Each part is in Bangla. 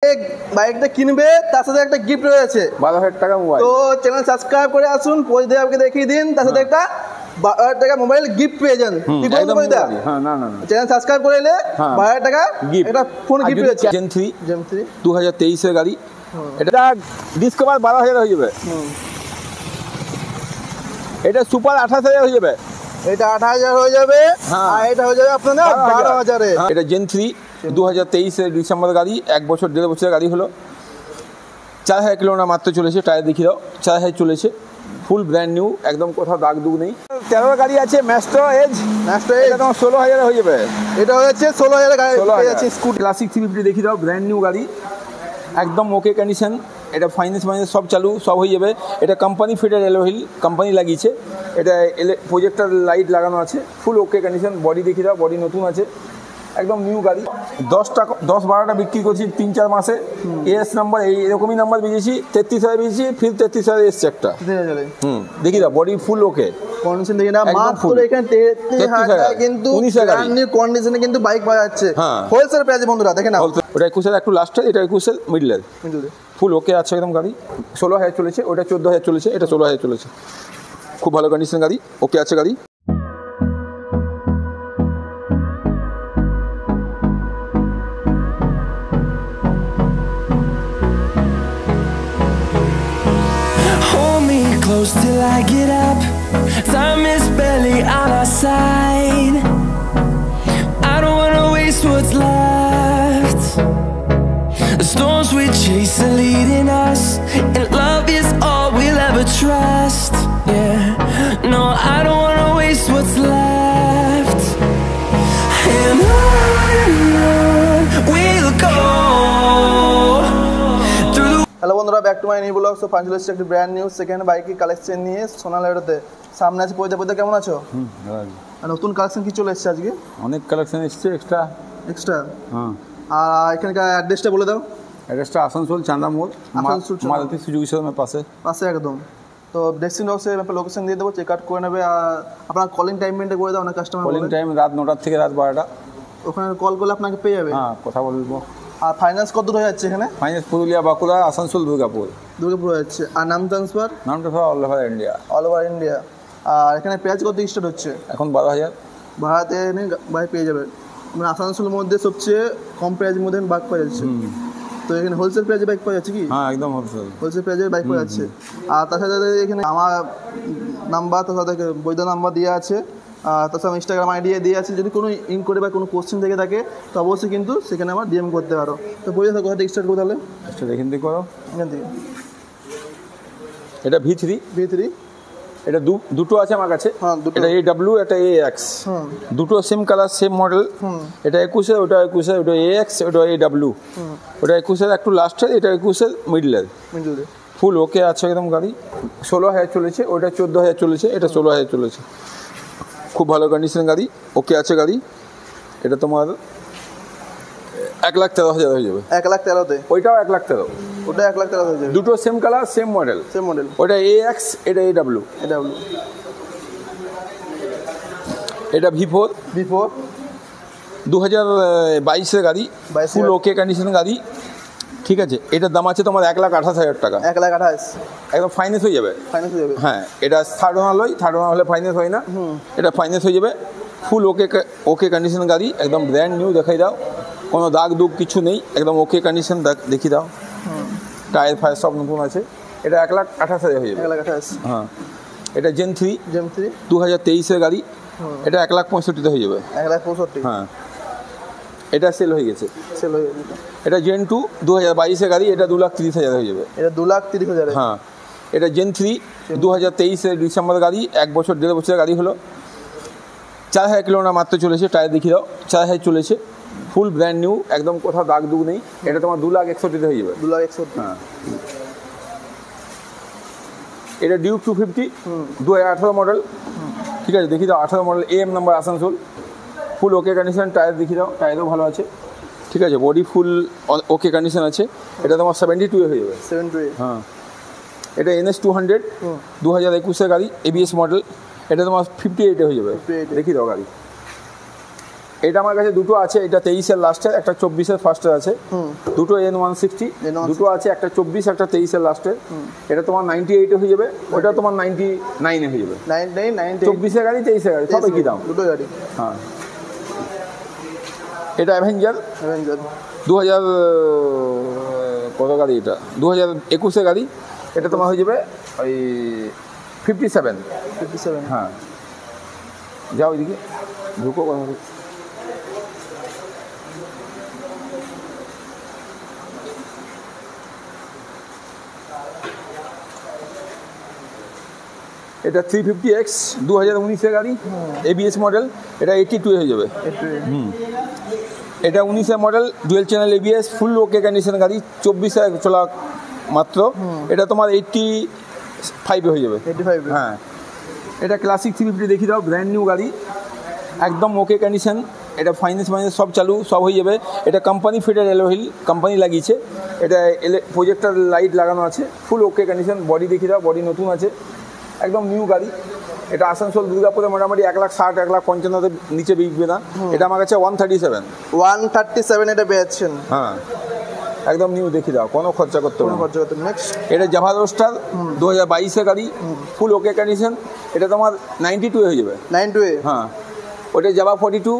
বাইকটা কিনবে তার সাথে একটা গিফট রয়েছে 12,000 টাকা মোবাইল। তো চ্যানেল সাবস্ক্রাইব করে আসুন, পরিদেবকে দেখিয়ে দিন, তার সাথে একটা 12,000 টাকা মোবাইল গিফট পেয়ে যান। ঠিক আছে পরিদা? হ্যাঁ, না চ্যানেল সাবস্ক্রাইব করে এলে 12,000 টাকা একটা ফোন গিফট রয়েছে। জেন 3 2023 এর গাড়ি, এটা ডিসকভার 12,000 হয়ে যাবে। এটা সুপার 28,000 হয়ে যাবে। এটা 28,000 হয়ে যাবে, আর এটা হয়ে যাবে আপনাদের 12,000 এ। এটা জেন 3 2023 এর ডিসেম্বর গাড়ি, 1 বছর 1.5 বছরের গাড়ি হলো। 4,000 কিলোমিটার মাত্র চলেছে, টায়ার দেখিয়ে দাও, 4,000 চলেছে, ফুল ব্র্যান্ড নিউ, একদম কোথাও দাগ দুগ নেই। 13 গাড়ি আছে ম্যাস্ট্রো এজ, এটা তোমার 16,000 হয়ে যাবে। এটা হচ্ছে 16,000 গাড়ি পেয়ে যাচ্ছে। স্কুটি ক্লাসিক 350 দেখিয়ে দাও, ব্র্যান্ড নিউ গাড়ি, একদম ওকে কন্ডিশন। এটা ফাইন্যান্স সব চালু, সব হয়ে যাবে। এটা কোম্পানি ফিটেড এলোহিল, কোম্পানি লাগিয়েছে। এটা প্রজেক্টর লাইট লাগানো আছে, ফুল ওকে কন্ডিশন। বডি দেখিয়ে দাও, বডি নতুন আছে, একদম নিউ গাড়ি। 10-12টা বিক্রি করছি 3-4 মাসে। এস নাম্বার এরকমই নাম্বার বেরিয়েছি, 33,000 বেরিয়েছি, ফির 33,000 এসছে একটা। দেখি দাও, বডি ফুল ওকে কন্ডিশন দেখি না, মাত্র এখানে 33,000 কিন্তু কন্ডিশনে কিন্তু বাইক পাওয়া যাচ্ছে হোলসেল প্রাইসে বন্ধুরা। দেখেন না, ওটা 21,000 একটু লাস্টে, এটা 21,000 মিডলের, ফুল ওকে আছে একদম গাড়ি। 16,000 চলেছে, ওটা 14,000 চলেছে, এটা 16,000 চলেছে, খুব ভালো কন্ডিশন গাড়ি, ওকে আছে গাড়ি। Close till I get up, time is barely on our side. I don't wanna waste what's left. The storms we chase are leading us, and love is all we'll ever trust. Yeah, no, I don't wanna waste what's left. And on we'll go. Hello বন্ধুরা, back to my new blog. So finally এসেছে একটি ব্র্যান্ড নিউ সেকেন্ড বাইকের কালেকশন নিয়ে সোনালিতে। সামনে আছে পরিদা, কেমন আছো? আর নতুন কালেকশন কি চলে এসেছে আজকে? অনেক কালেকশন এসেছে এক্সট্রা। হ্যাঁ, আর এখানকার অ্যাড্রেসটা বলে দাও। অ্যাড্রেসটা আসানসোল চান্দা মোড়, মারুতি সুজুকি শোরুমের পাশে একদম। তো ডেস্টিনি বক্সে লোকেশন দিয়ে দেবো, চেক আউট করে নেবে। আর আপনার কলিং টাইম মেনটেন করে দাও, অনেক কাস্টমার কলিং টাইম রাত 9টা থেকে রাত 12টা। ওখানে কল করলে আপনাকে পেয়ে যাবে। হ্যাঁ, কথা বলবো। আর ফাইন্যান্স কত দূর হয়ে যাচ্ছে এখানে? ফাইন্যান্স পুরুলিয়া, বাঁকুড়া, আসানসোল, দুর্গাপুর হয়ে যাচ্ছে। আর নাম ট্রান্সফার অল ওভার ইন্ডিয়া। আর এখানে প্রাইস কত স্টার্ট হচ্ছে? এখন 12,000 ভাড়াতে এনে বাইক পেয়ে যাবে। মানে আসানসোলের মধ্যে সবচেয়ে কম প্রাইসের মধ্যে বাইক পাওয়া যাচ্ছে। তো এখানে হোলসেল প্রাইসে বাইক পাওয়া যাচ্ছে কি? হ্যাঁ, একদম হোলসেল প্রাইসে বাইক পাওয়া যাচ্ছে। আর তার সাথে এখানে আমার নাম্বার, তার সাথে বৈধ নাম্বার দেওয়া আছে, তাছাড়া ইনস্টাগ্রাম আইডি দিয়ে আছে। যদি কোনো ইনকোয়ারি বা কোনো কোশ্চেন থেকে থাকে তো অবশ্যই কিন্তু সেখানে আমার ডিএম করতে পারো। তো বলে থাকো, কোথা থেকে স্টার্ট করো তাহলে? এখান থেকে করো। এখান থেকে এটা V3, এটা দুটো আছে আমার কাছে। এটা AW, এটা AX, দুটো সেম কালার সেম মডেল। এটা 21-এর, ওটা 21-এর, ওটা AX, ওটা AW। ওটা 21-এর একটু লাস্টের, এটা 21-এর মিডলের, ফুল ওকে আছে একদম গাড়ি। 16,000 চলেছে, ওটা 14,000 চলেছে, এটা 16,000 চলেছে, খুব ভালো কন্ডিশন গাড়ি, ওকে আছে গাড়ি। এটা তোমার 1,13,000 হয়ে যাবে। 1,13,000-তে? ওইটাও 1,13,000, ওটা 1,13,000 হয়ে যাবে। দুটো সেম কালার সেম মডেল। ওটা AX, এটা AW। এটা V4 2022-এর গাড়ি, ফুল ওকে কন্ডিশন গাড়ি, ঠিক আছে। এটার দাম আছে তোমার 1,28,000 টাকা। 1,28,000 একদম ফাইন্যান্স হয়ে যাবে। হ্যাঁ, এটা থার্ড ওনার হলে ফাইন্যান্স হয় না, এটা ফাইন্যান্স হয়ে যাবে। ফুল ওকে কন্ডিশন গাড়ি, একদম ব্র্যান্ড নিউ, দেখাই দাও, কোনো দাগ দুগ কিছু নেই, একদম ওকে কন্ডিশন দেখিয়ে দাও। টায়ার ফায়ার সব নতুন আছে। এটা 1,28,000 হয়ে যাবে। 1,28,000। হ্যাঁ, এটা জেন 3 2023-এর গাড়ি, এটা 1,65,000 হয়ে যাবে। 1,65,000? হ্যাঁ, এটা সেল হয়ে গেছে। এটা জেন 2 2022-এর গাড়ি, এটা 2,30,000 হয়ে যাবে। এটা 2,30,000? হ্যাঁ, এটা জেন 3 2023-এর ডিসেম্বর গাড়ি, 1 বছর 1.5 বছরের গাড়ি হলো। 4,000 কিলোমিটার মাত্র চলেছে, টায়ার দেখিয়ে দাও, 4,000 চলেছে, ফুল ব্র্যান্ড নিউ, একদম কোথাও দাগ দুগ নেই। এটা তোমার 2,61,000 হয়ে যাবে। 2,61,000? হ্যাঁ। এটা ডিউক 250 2018 মডেল, ঠিক আছে, দেখিয়ে দাও, 18 model, AM number, Asansol, full okay condition. Tyre দেখিয়ে দাও, টায়ারও ভালো আছে, ঠিক আছে, বডি ফুল ওকে কন্ডিশন আছে। এটা তোমার 72 হয়ে যাবে। 72? হ্যাঁ। এটা NS 200 2021-এর গাড়ি, ABS মডেল, এটা তোমার 58 হয়ে যাবে। দেখিয়ে দাও গাড়ি, এটা আমার কাছে দুটো আছে, এটা 23-এর লাস্টের, একটা 24-এর ফার্স্টের আছে। দুটো N160, দুটো আছে, একটা 24, একটা 23-এর লাস্টের। এটা তোমার 98-এ হয়ে যাবে, ওটা তোমার 99-এ হয়ে যাবে। 24-এর গাড়ি, 23-এর গাড়ি, সব একই দাম, দুটো গাড়ি। হ্যাঁ। এটা অ্যাভেঞ্জার 2000 কত গাড়ি, এটা 2021-এর গাড়ি। এটা তোমার হয়ে যাবে ওই 57। হ্যাঁ, যাও ওইদিকে ঢুকো। এটা 350X 2019-এর গাড়ি, ABS মডেল। এটা 82 হয়ে যাবে। এটা 19-এর মডেল, ডুয়েল চ্যানেল ABS, ফুল ওকে কন্ডিশন গাড়ি, 24-এ চলা মাত্র। এটা তোমার 85-এ হয়ে যাবে। হ্যাঁ, এটা ক্লাসিক 350 দেখিয়ে দাও, ব্র্যান্ড নিউ গাড়ি, একদম ওকে কন্ডিশন। এটা ফাইন্যান্স সব চালু, সব হয়ে যাবে। এটা কোম্পানি ফিটেড অ্যালয়, কোম্পানি লাগিয়েছে। এটা প্রজেক্টর লাইট লাগানো আছে, ফুল ওকে কন্ডিশন। বডি দেখিয়ে দাও, বডি নতুন আছে, একদম নিউ গাড়ি। এটা আসানসোল দুর্গাপুরে মোটামুটি 1,60,000 1,55,000 নিচে বিকবে না। এটা আমার কাছে 137 এটা পেয়েছেন। হ্যাঁ, একদম নিউ দেখিয়ে দাও, কোনো খরচা করতে হবে না। নেক্সট এটা জাভা রোস্টার 2022-এর গাড়ি, ফুল ওকে কন্ডিশন। এটা তোমার 92 হয়ে যাবে। 92? হ্যাঁ। ওটা জাভা 42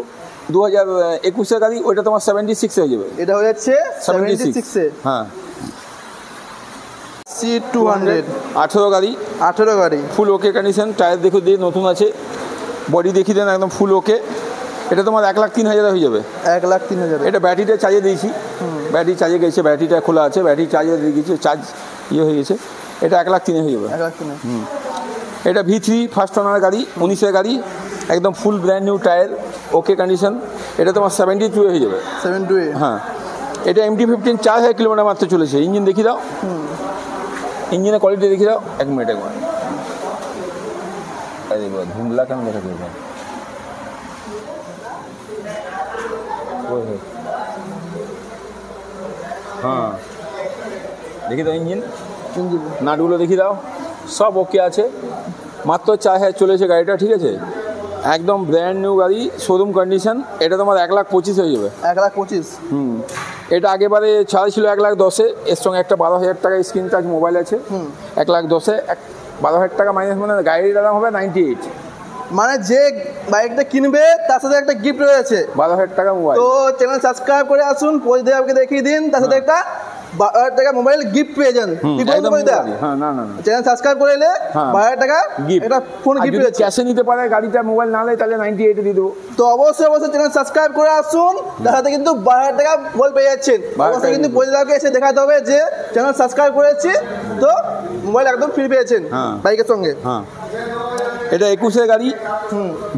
2021-এর গাড়ি, ওইটা তোমার 76 হয়ে যাবে। এটা হয়ে যাচ্ছে 76-এ। হ্যাঁ। C200 18 গাড়ি, ফুল ওকে কন্ডিশন। টায়ার দেখো দিয়ে নতুন আছে, বডি দেখিয়ে দেন, একদম ফুল ওকে। এটা তোমার 1,03,000 হয়ে যাবে। 1,03,000। এটা ব্যাটারিটা চার্জে দিয়েছি, ব্যাটারি চার্জে গেছে, ব্যাটারিটা খোলা আছে, ব্যাটারি চার্জে দিয়ে গেছে, চার্জ হয়ে গেছে। এটা 1,03,000 হয়ে যাবে। 1,03,000। এটা V3 ফার্স্ট ওনার গাড়ি, 19-এর গাড়ি, একদম ফুল ব্র্যান্ড নিউ টায়ার, ওকে কন্ডিশন। এটা তোমার 72 হয়ে যাবে। 72? হ্যাঁ। এটা MT-15 4000 কিলোমিটার মাত্র চলেছে। ইঞ্জিন দেখিয়ে দাও, ইঞ্জিনের কোয়ালিটি দেখিয়ে দাও। এক মিনিট ধুমলা কেন দেখা যাবে? হ্যাঁ, দেখি দাও ইঞ্জিন, নাটগুলো দেখিয়ে দাও, সব ওকে আছে। মাত্র 4000 চলেছে গাড়িটা, ঠিক আছে? একদম ব্র্যান্ড নিউ গাড়ি, শোরুম কন্ডিশন। এটা তোমার 1,25,000 হয়ে যাবে। 1,25,000? এটা আগেবারে ছাড়া ছিল 1,10,000, এর সঙ্গে একটা 12,000 টাকা স্ক্রিন টাচ মোবাইল আছে। 1,10,000 12,000 টাকা মাইনাস, মানে গাড়ির দাম হবে 98। মানে যে বাইকটা কিনবে তার সাথে একটা গিফট রয়েছে, 12,000 টাকা মোবাইল। তো চ্যানেল সাবস্ক্রাইব করে আসুন, পরিদেবকে দেখিয়ে দিন, তার সাথে একটা 12,000 টাকা মোবাইল গিফট পেয়ে যান। হ্যাঁ, না চ্যানেল সাবস্ক্রাইব করে এলে 12,000 টাকা একটা ফোন গিফট পেয়েছে। ক্যাশে নিতে পারে গাড়িটা, মোবাইল না নেয় তাহলে 98 দিয়ে দেবো। তো অবশ্যই চ্যানেল সাবস্ক্রাইব করে আসুন, তার সাথে কিন্তু 12,000 টাকা মোবাইল পেয়ে যাচ্ছেন। অবশ্যই কিন্তু পরিদেবকে এসে দেখাতে হবে যে চ্যানেল সাবস্ক্রাইব করেছি, তো মোবাইল একদম ফ্রি পেয়েছেন বাইকের সঙ্গে। হ্যাঁ, এটা 21-এর গাড়ি,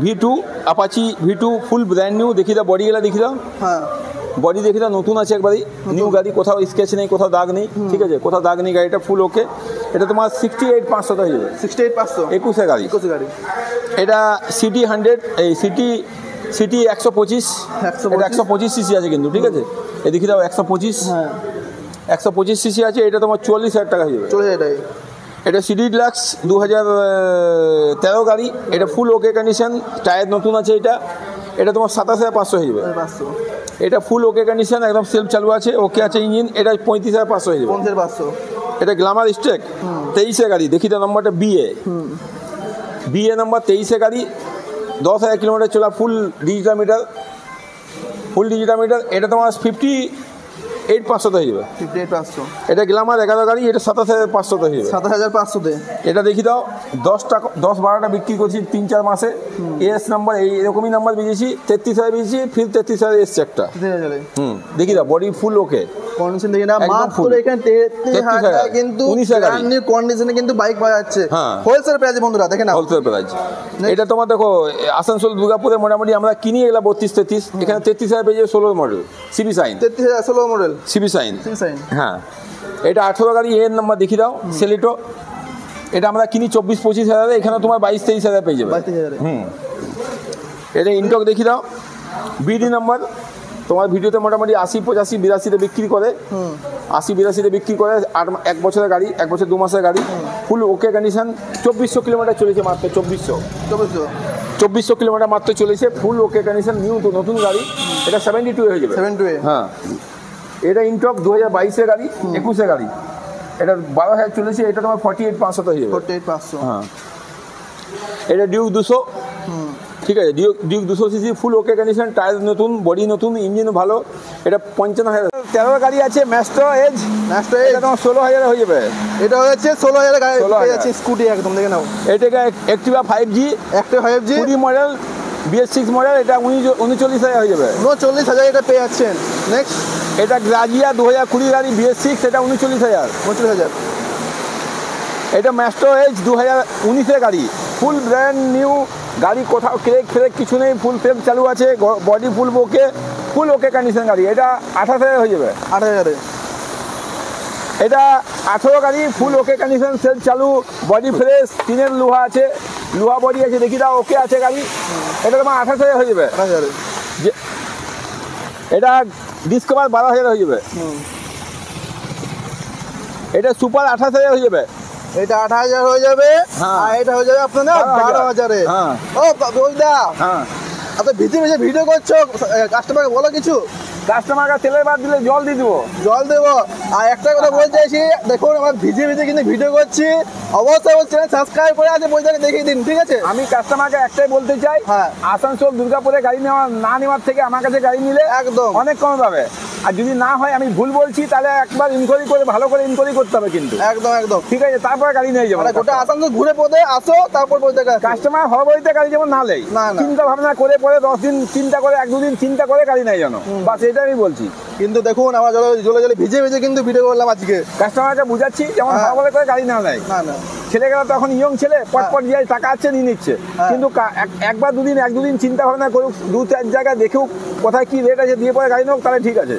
V2 অ্যাপাচি V2, ফুল ব্র্যান্ড নিউ। দেখিয়ে দাও বডিগুলো, দেখিয়ে দাও। হ্যাঁ, বডি দেখিয়ে দাও, নতুন আছে একবারই, নিউ গাড়ি, কোথাও স্কেচ নেই, কোথাও দাগ নেই, ঠিক আছে? কোথাও দাগ নেই, গাড়িটা ফুল ওকে। এটা তোমার 68,500 হয়ে যাবে। 68,500? 21-এর গাড়ি। এটা সিটি 100, এই সিটি 125, এটা 125 সিসি আছে কিন্তু, ঠিক আছে? এ দেখিয়ে দাও 125। হ্যাঁ, 125 সিসি আছে। এটা তোমার 44,000 টাকা হয়ে যাবে। 44,000 টাকা। এটা সিডি ডিলাক্স 2013 গাড়ি, এটা ফুল ওকে কন্ডিশন, টায়ার নতুন আছে। এটা তোমার 27,500 হয়ে যাবে। এটা ফুল ওকে কন্ডিশন, একদম সেলফ চালু আছে, ওকে আছে ইঞ্জিন। এটা 35,500 হয়ে যাবে। 35,500। এটা গ্ল্যামার স্টেক 23-এর গাড়ি, দেখি তো নম্বরটা BA নম্বর, 23-এর গাড়ি, 10,000 কিলোমিটার চলা, ফুল ডিজিটাল মিটার। এটা তোমার 58,500 হয়ে যাবে। 58,500। এটা গ্ল্যামার 11 গাড়ি, এটা 27,500 হয়ে যাবে। 27,500-তে। এটা দেখি দাও, 10-12টা বিক্রি করছি 3-4 মাসে। এস নাম্বার এইরকমই নাম্বার বেরিয়েছি, 33,000 বেরিয়েছি, ফির 33,000 এসছে একটা। দেখি দাও বডি ফুল ওকে কন্ডিশন, দেখি না মাত্র এখানে 33,000 টাকা কিন্তু 19 নিউ কন্ডিশনে কিন্তু বাইক পাওয়া যাচ্ছে। হোলসেল প্রাইসে বন্ধুরা, দেখেন না, হোলসেল প্রাইস। এটা তোমার দেখো আসানসোল দুর্গাপুরে মোটামুটি আমরা কিনি এগুলা 32-33, এখানে 33,000 পেয়ে যাবে। 16 model CB Shine, 33,000 16 model CB Shine. হ্যাঁ, এটা 18 গাড়ি, এর নাম্বার দেখি দাও, সেলিটো। এটা আমরা কিনি 24-25,000, এখানে তোমার 22-23,000 পেয়ে যাবে। 22,000। এটা ইনটক দেখি দাও, বিডি নাম্বার। তোমার ভিডিওতে মোটামুটি 80-85-82তে বিক্রি করে, 80-82তে বিক্রি করে। 1 বছরের গাড়ি, 1 বছর 2 মাসের গাড়ি, ফুল ওকে কন্ডিশন। 2400 কিলোমিটার চলেছে মাত্র। 2400 2400 কিলোমিটার মাত্র চলেছে, ফুল ওকে কন্ডিশন, নিউ তো নতুন গাড়ি। এটা 72 হয়ে যাবে। 72 হ্যাঁ, এটা ইনটক 2022-এর গাড়ি, 21-এর গাড়ি। এটা 12,000 চলেছে, এটা তোমার 48,500 হয়ে যাবে। 48,500। হ্যাঁ, এটা ডিউক 200। ঠিক আছে, ডিউক 200 সিসি, ফুল ওকে কন্ডিশন, টায়ার নতুন, বডি নতুন, ইঞ্জিনও ভালো। এটা 55,000। 13 গাড়ি আছে ম্যাস্ট্রো এজ। এটা তোমার 16,000 হয়ে যাবে। এটা হচ্ছে 16,000 গাড়ি 16,000 পেয়ে যাচ্ছে, স্কুটি একদম দেখে নাও। এটাকে অ্যাক্টিভা 5G, একটা 5G 20 মডেল, BS6 মডেল, এটা 39,000 হয়ে যাবে। 39,000 এটা পেয়ে যাচ্ছেন। নেক্সট এটা গ্রাজিয়া 2020 গাড়ি, BS6, এটা 39,000। 39,000। এটা ম্যাস্ট্রো এজ 2019-এর গাড়ি, ফুল ব্র্যান্ড নিউ গাড়ি, কোথাও ক্রেক ফ্রেক কিছু নেই, ফুল ফ্রেম চালু আছে, বডি ফুল ওকে কন্ডিশন গাড়ি। এটা 28,000 হয়ে যাবে। 8,000। এটা 18 গাড়ি, ফুল ওকে কন্ডিশন, সেল চালু, বডি ফ্রেশ, টিনের লোহা আছে, লোহা বডি আছে, দেখি দাও, ওকে আছে গাড়ি। এটা তোমার 28,000 হয়ে যাবে। 8,000। এটা ডিসকভার 12,000 হয়ে যাবে। এটা সুপার 28,000 হয়ে যাবে। এটা 8,000 হয়ে যাবে। হ্যাঁ। আর এটা হয়ে যাবে আপনার 12,000। হ্যাঁ। ও বইদা, হ্যাঁ, আপনি ভিডিও করছো, কাস্টমারকে বলো কিছু। কাস্টমারকে তেলের বাদ দিলে জল দিয়ে দেবো। জল দেবো। আর একটা কথা বলতে চাইছি, দেখুন আমরা ভিজে কিন্তু ভিডিও করছি, অবশ্যই আমার চ্যানেল সাবস্ক্রাইব করে আছে, বইটাকে দেখিয়ে দিন, ঠিক আছে? আমি কাস্টমারকে একটাই বলতে চাই, হ্যাঁ। আসানসোল দুর্গাপুরে গাড়ি না নেওয়ার থেকে আমার কাছে গাড়ি নিলে একদম অনেক কমে পাবে। আর যদি না হয়, আমি ভুল বলছি, তাহলে একবার ইনকোয়ারি করে, ভালো করে ইনকোয়ারি করতে হবে কিন্তু। একদম ঠিক আছে, তারপরে গাড়ি নিয়ে যাবো। মানে গোটা আসানসোল ঘুরে পদে আসো, তারপর বইটাকে কাস্টমার হরবরিতে গাড়ি যেমন না নেই, না। চিন্তা ভাবনা করে পরে 10 দিন চিন্তা করে, 1-2 দিন চিন্তা করে গাড়ি নেই জানো, বাস এটা আমি বলছি। কিন্তু দেখুন আমরা জলে ভিজে কিন্তু ভিডিও করলাম আজকে। কাস্টমারকে বুঝাচ্ছি যেমন হরবরে করে গাড়ি না নেয়। না ছেলেগুলো তখন ইয়ং ছেলে, পটপট যায়, টাকা আছে নিয়ে নিচ্ছে। কিন্তু একবার 1-2 দিন চিন্তা ভাবনা করুক, 2-4 জায়গায় দেখুক কোথায় কি রেট আছে, দিয়ে পরে গাড়ি নেওক, তাহলে ঠিক আছে।